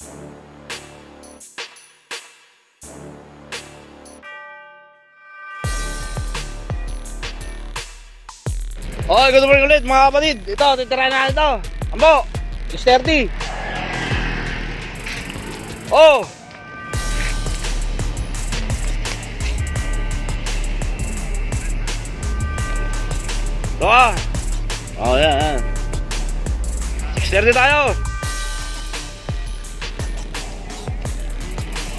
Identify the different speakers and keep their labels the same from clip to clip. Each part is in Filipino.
Speaker 1: Okay, good morning ulit mga kapatid. Ito, titirahin natin ito. Ambo, 630. Oh! Ito ka. Oh, yan. 630 tayo.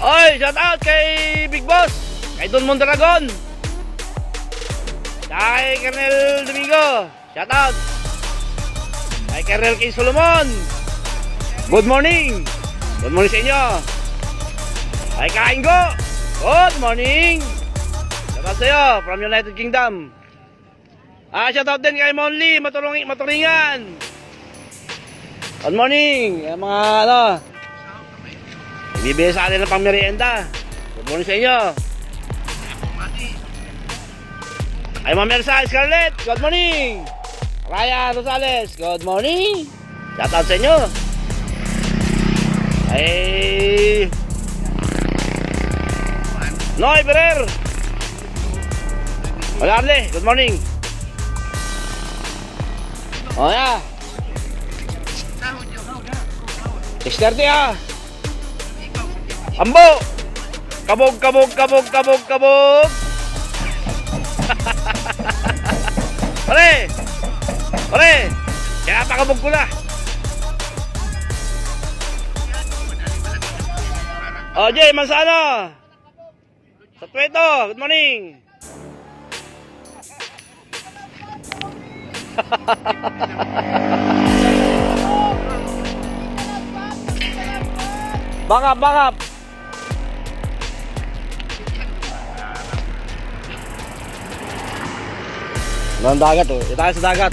Speaker 1: Oy, shout out kay Big Boss, kay Don Mondragon, kay Colonel Domingo, shout out kay Colonel King Solomon. Good morning. Good morning sa inyo. Kay Kaingo, good morning. Shout out sa'yo from United Kingdom. Shout out din kay Monly Maturingan. Good morning. Mga ano, ibibigay sa atin ng pangmerienda. Good morning sa inyo. Ay, Ma'am Elsa Scarlett, good morning. Ryan Rosales, good morning. Shout out sa inyo. Ay, Noy Ferrer, Malarle, good morning. Oh yeah, 6:30 ah. Ambo, kabog. Pare, kaya pakabog ko na. Oh, Jay Mansano sa Tueto, good morning. Bangap. Ang dagat oh. Tayo sa dagat.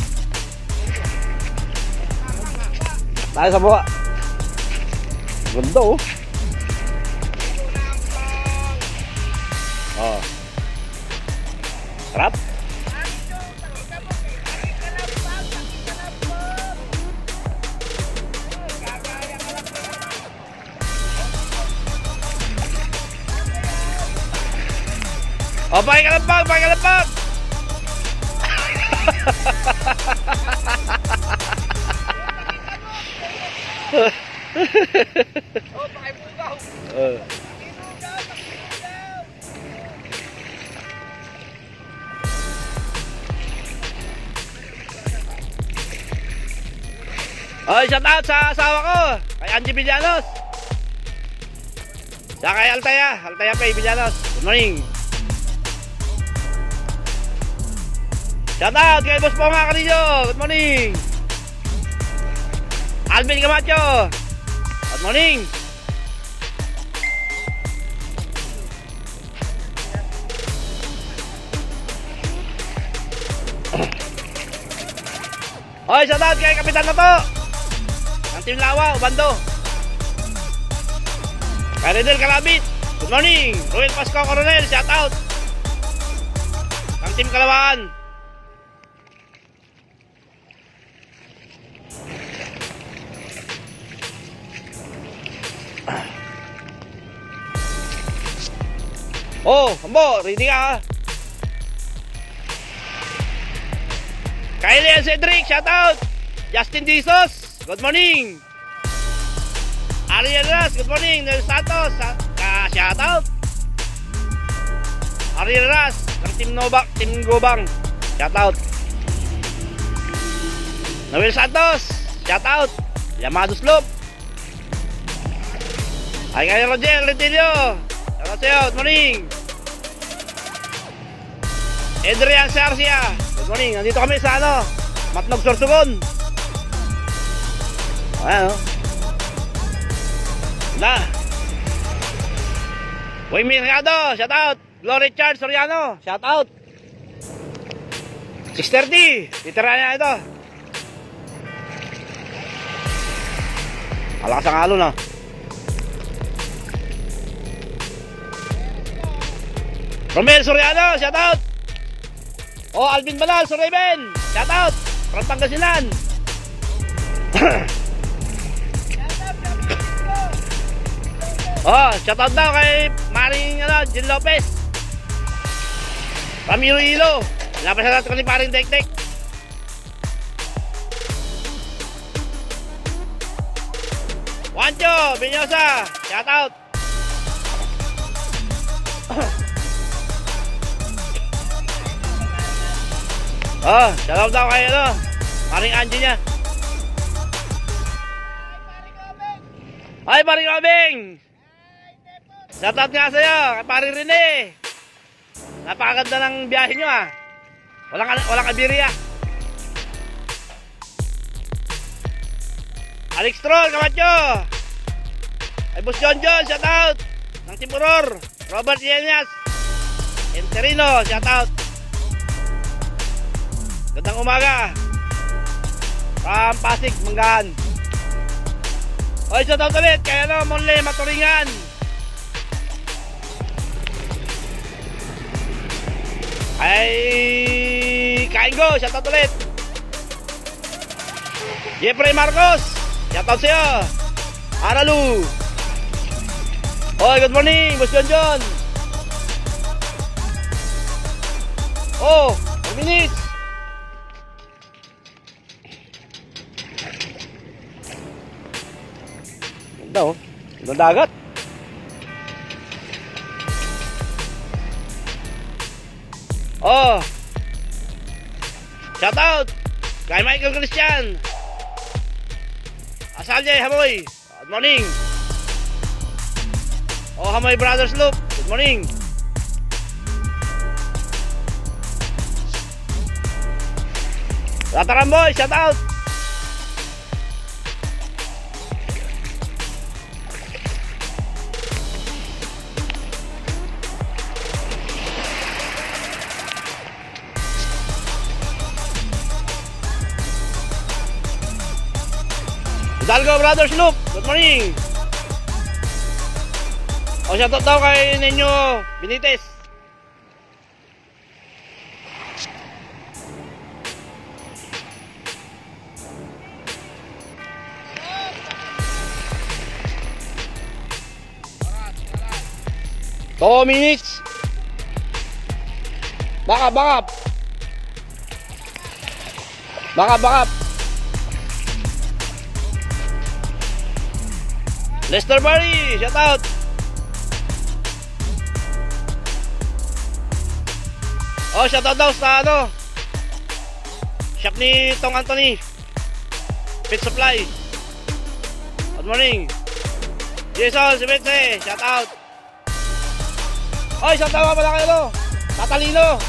Speaker 1: Tayo sa buka. Ganda oh. Oh. Sarap. Oh, pakai kalampag. Oh, pakai bugaw. Oh, shout out sa asawa ko, kay Angie Villanos. Sa kay Altaya Pay Villanos. Good morning. Shout out kay Boss Ponga Carillo. Good morning. Alvin Camacho. Good morning. Hoy, shout out kay Kapitan Nato ng Team Lawa, Ubando. Kay Redel Kalabit. Good morning. Ruel Pasco Coronel, shout out ng Team Kalawaan. Oh, Ambo, ready ka? Kylie and Cedric, shout out. Justin Dizos, good morning. Ariel Ras, good morning. Nel Santos, shout out. Ariel Ras, ng Team Gobang, shout out. Noel Santos, shout out. Yamado Slope. Ay, kay Roger Retilio, shout out sa'yo, good morning. Adrian Sarcia, good morning. Nandito kami sa ano, Matnog Sorsogon. Ayan o. Na. Wayme Riado, shout out. Glory Charles Soriano, shout out. 6:30, titira niya ito. Malakas ang alon ah. Romel Soriano, shout out. Oh, Alvin Banal, Sir Raven, shout out from Pangasinan. Oh, shoutout daw kay Maring Jill Lopez. Ramiro Ilo. Laban sa natin ko ni Paring Dekdek. Juancho Binyosa, shoutout. Oh, shoutout daw kay Maring Angie niya. Hi, Paring Obeng! Shoutout nga sa'yo, kay Paring Rene. Napakaganda ng biyahe nyo ah. Walang kabiriya. Alex Troll, Camacho. Ay Boss John John, shoutout. Ng Timuror. Robert Yenias. Enterino, shoutout. Gandang umaga. From Pasig, Manggahan. Oy, shoutout ulit kay Monle Maturingan. Ay Kaingo, shoutout ulit. Jeffrey Marcos, shoutout sa'yo. Aralu. Oy, good morning, Boss John John. Oh, 4 minutes. Ganda oh, ganda dagat. Oh, shout out kay Michael Christian. Asalje Hamoy, good morning. Oh, Hamoy Brothers Loop, good morning. Rataramboy, shout out. Hidalgo Brothers Loop, good morning. O shoutout daw kay Nenyo Benitez. Two minutes. Bakap. Lester Barry, shout out. Oh, shout out daw sa shop ni Tong Anthony, Pet Supply. Good morning. Jason Sibetse, shout out. Oy, shout out pala kayo Tatalino.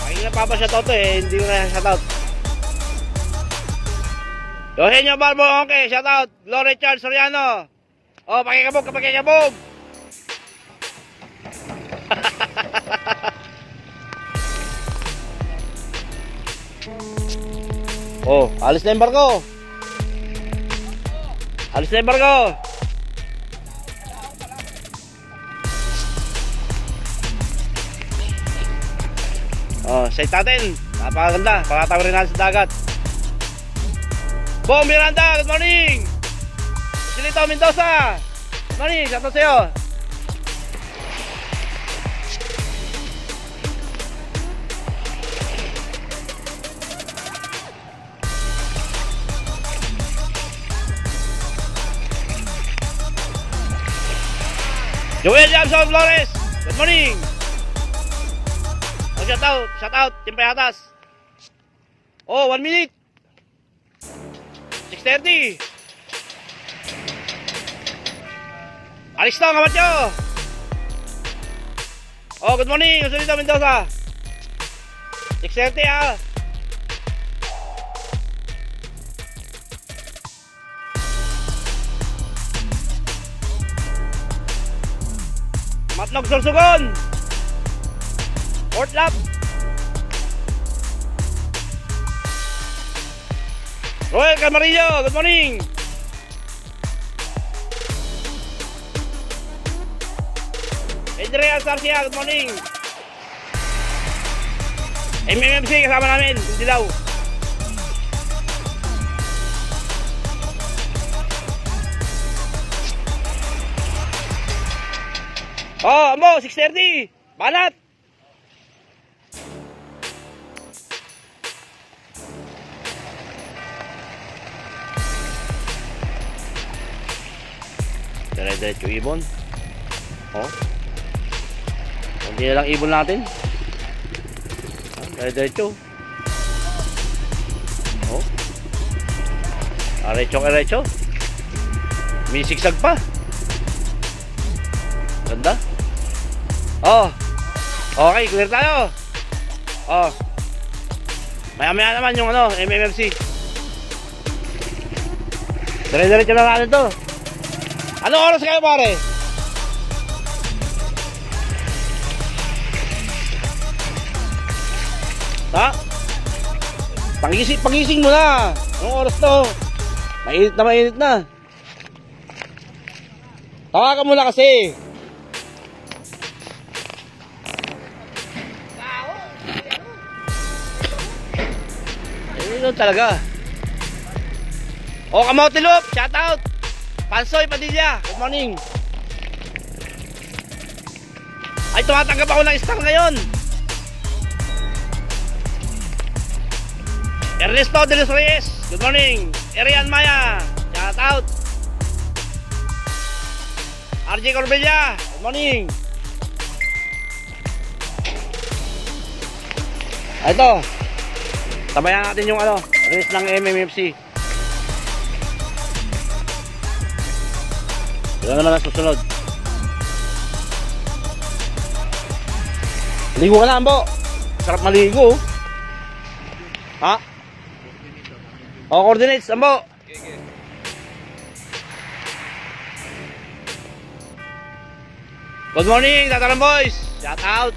Speaker 1: Ay, napapa-shout out hindi ko na shout out. Eugenio Barbo, okay, shout out. Glory Charles Soriano. Oh, pakikabog. Oh, alis na yung barko. Oh, site natin. Napakaganda. Pakatawarin natin sa dagat. Bong Miranda, good morning. Silito Mendoza, good morning, shout out sa'yo. Joel Jamson Flores, good morning. Oh, shout out, Timpay Atas. Oh, 1 minute. 6:30. Alis na, Camacho. Oh, good morning. Usulito Mendoza. 6:30 ah. Matnog Sorsogon. 4th lap. Royal Camarillo, good morning. Adrian Sarcia, good morning. MMMC kasama namin, Dilaw. Oh, amo, 6:30. Banat. Dire-diretso ibon. Oh. Hindi na lang ibon natin. Dire-diretso. Oh. Arecho. May sigsag pa. Ganda. Oh. Okay, clear tayo. Oh. Maya-maya naman yung ano, MMFC. Dire-diretso lang natin to. Ano oras kayo, pare? Ha? Pagising mo na. Anong oras to? Mainit na. Tawagan mo na kasi. Ayun talaga. O, Kamote Loop, shout out. Pansoy Padilla, good morning. Ay, tumatanggap ako ng star ngayon. Ernesto de los Reyes, good morning. Erian Maya, shout out. RJ Corbella, good morning. Ito, tabayan natin yung ano, release ng MMFC. Yan naman ang susunod. Ligo ka na, Ambo. Sarap maligo. Ha? O, coordinates, Ambo. Good morning, Tataran Boys. Shout out.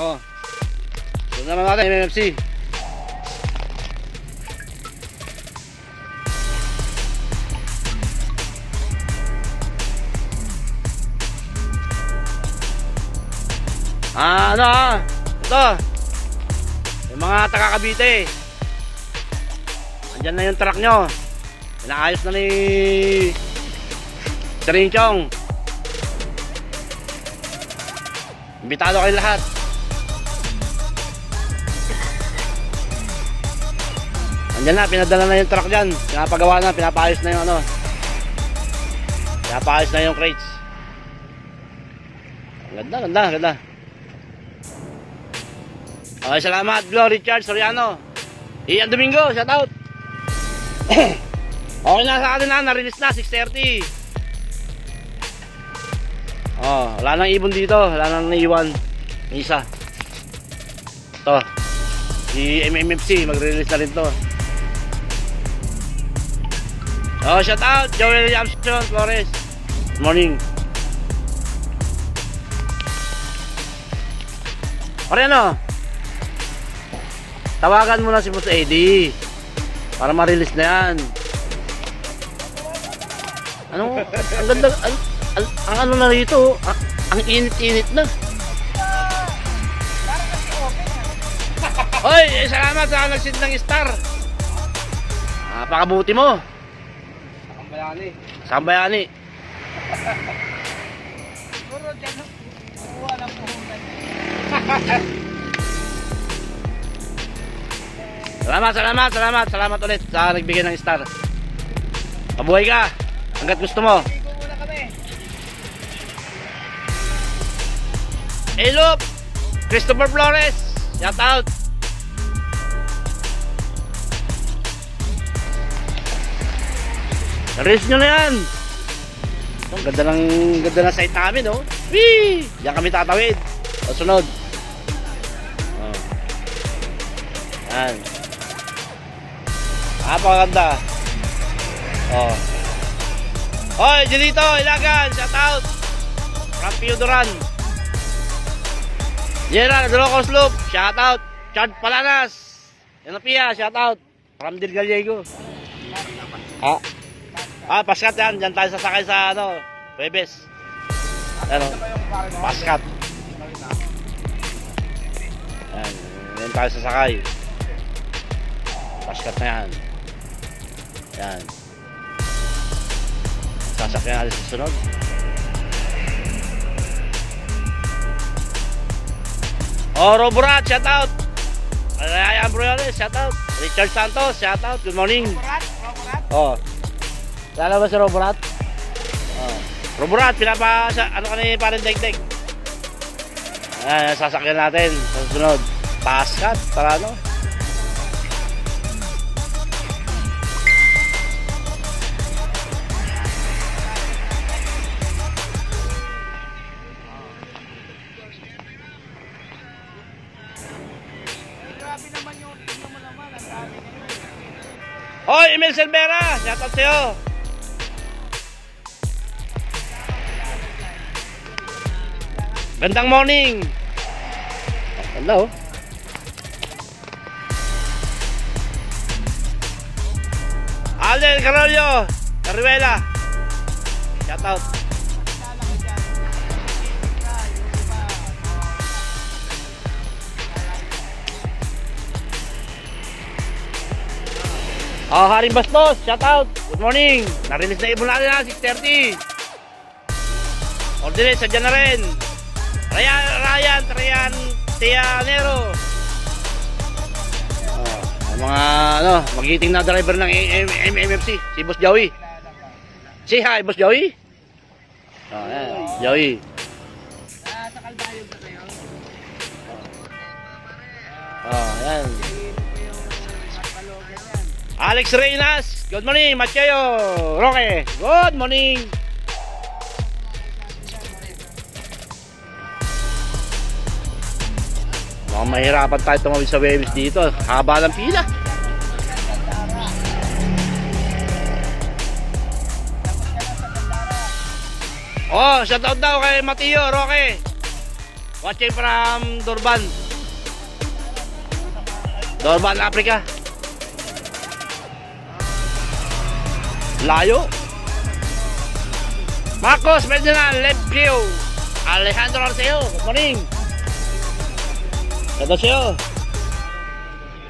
Speaker 1: O. Doon naman natin, MMFC. Ito yung mga taga Cavite, andyan na yung truck nyo, inaayos na ni Trinchong. Imbitado kayo lahat. Andyan na, pinadala na yung truck dyan, pinapagawa na, pinapaayos na yung ano, pinapaayos na yung crates. Ganda. Okay, salamat Glory Richard Soriano. Ian Domingo, shout out. Okay na sa atin na-release na 6:30. Oh, wala nang ibon dito, wala nang naiwan. Isa. Ito. Si MMFC mag-release na rin to. Oh, shout out Joel Williamson Flores. Good morning. Pare ano? Tawagan mo na si Boss Eddie para ma-release na yan. Ano? Ang ganda, ang ano na rito, ang init-init na. Hoy, salamat sa nagsid ng star. Napakabuti mo. Sambayani. Puro dyan, wala po. Salamat ulit sa nagbigay ng star. Mabuhay ka hanggat gusto mo. Hello, Christopher Flores, shout out. Release nyo na yan. Ang ganda ng site namin, oh. Whee! Diyan kami tatawid. O, sunod. Oh. Yan. Napakaganda. Oh. Hoy, Julito, Ilagan, shout out. From Piodoran. Gerard Locos Loop, shout out. Chad Palanas. Yanapia, shout out. From Del Gallego. Paskat yan. Diyan tayo sasakay sa ano, Webes. Ano? Paskat. Yan. Yan tayo sasakay. Paskat na yan. Yan. Sasakyan natin sa sunod. Oh, Roborat, shout out. Ryan Briones, shout out. Richard Santos, shout out. Good morning.
Speaker 2: Roborat.
Speaker 1: Oh. Lala ba si Roborat? Oh. Roborat, ano ka ni parang degdeg? Ayan, sasakyan natin. Sunod. Paskat, para ano?
Speaker 2: Grabe naman yung tingnan mo naman. Ang dami ngayon.
Speaker 1: Hoy, Emil Silvera, shout out sa'yo. Gandang morning. Hello. Alden Carollo, Cariwela. Shout out. Oh, Haring Bastos, shout out. Good morning. Narilis na ibon natin na 6:30. Ordinate, sadya na rin. Ryan Tianero. Oh, mga magiting na driver ng MMFC, si Boss Joey. Say hi, Boss Joey. Oh, yan, Joey.
Speaker 2: Sa Kalbayog na kayo.
Speaker 1: Oh, yan. Alex Reynas, good morning. Mateo Roque, good morning. Mukhang mahirapan tayo tumawid sa Webis dito. Haba ng pila. Oh, shoutout daw kay Mateo Roque. Watching from Durban, Africa. Layo. Marcos Medina, Lepio. Alejandro Arceo, good morning. Ito siya.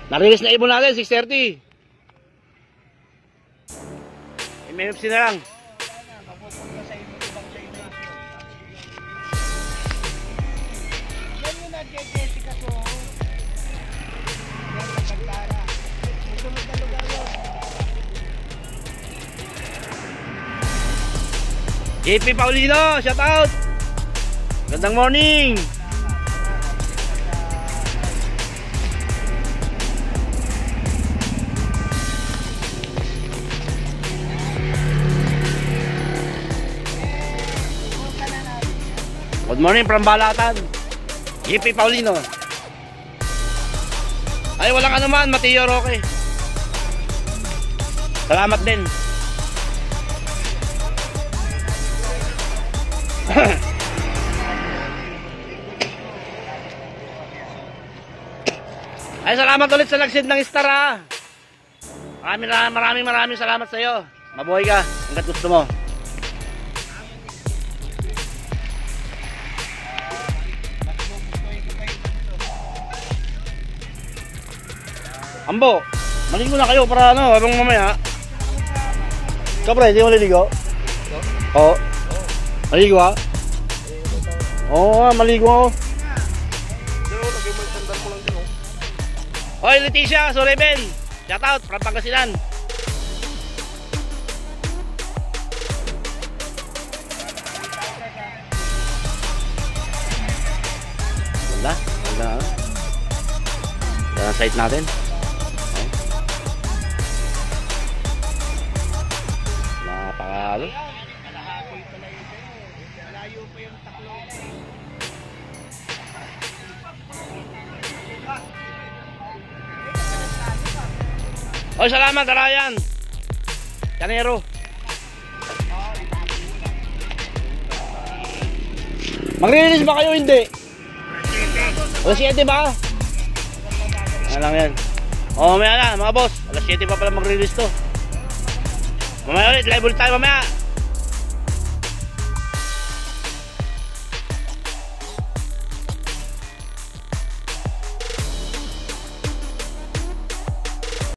Speaker 1: Narilis na ibon natin, 6:30. MMFC na lang.
Speaker 2: Yan yung nag-Jessica to. Yan sa Pagtara. Susunod na lugar yun.
Speaker 1: JP Paulino, shout out. Gandang morning. Good morning from Balatan. JP Paulino. Ay, walang anuman, Mateo Roque. Salamat din. Ay, salamat ulit sa nag-send ng star, ha. Maraming salamat sa iyo. Mabuhay ka hangga't gusto mo. Ambo, maligo na kayo para ano, habang mamaya. Ikaw pre, hindi mo maliligo? Oo. Maligo ha? Oo, maligo ako. Hoy, Leticia, Soreben. Shout out, from Pangasinan. Ganda, ganda. Ganda ang site natin. Napakalo.
Speaker 2: Malayo pa yung taklo.
Speaker 1: Oy, salamat Ryan Canero. Magre-release ba kayo? Hindi. Alas 7 ba? Ano lang yan. O, mamaya na mga boss. Alas 7 pa pala magre-release to. Mamaya ulit, live ulit tayo mamaya.